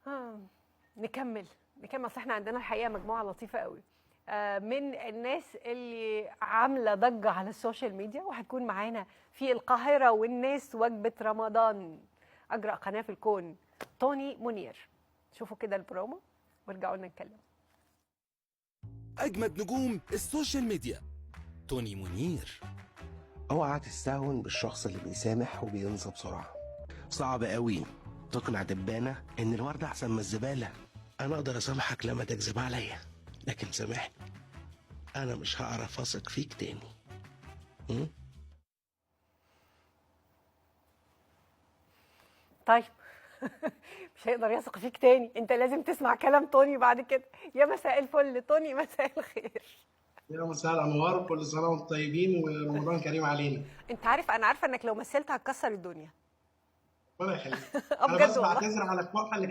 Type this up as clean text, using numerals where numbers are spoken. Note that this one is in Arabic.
آه. نكمل اصل احنا عندنا الحقيقه مجموعه لطيفه قوي من الناس اللي عامله ضجه على السوشيال ميديا، وهتكون معانا في القاهره والناس وجبه رمضان اجرأ قناه في الكون توني منير. شوفوا كده البرومو وارجعوا لنا نتكلم. أجمد نجوم السوشيال ميديا توني منير. اوعى تستهون بالشخص اللي بيسامح وبينسى بسرعة. صعب قوي تقنع دبانة ان الورد احسن من الزبالة. انا اقدر اسامحك لما تكذب عليا، لكن سامحني انا مش هعرف اثق فيك تاني. طيب مش هيقدر يثق فيك تاني، انت لازم تسمع كلام توني بعد كده. يا مساء الفل توني، مساء الخير. يا مساء الانوار، كل سنه وانتم طيبين ورمضان كريم علينا. انت عارف، انا عارفه انك لو مثلت هتكسر الدنيا. ربنا يخليك. انا بجد بس والله. بعتذر على الكحه اللي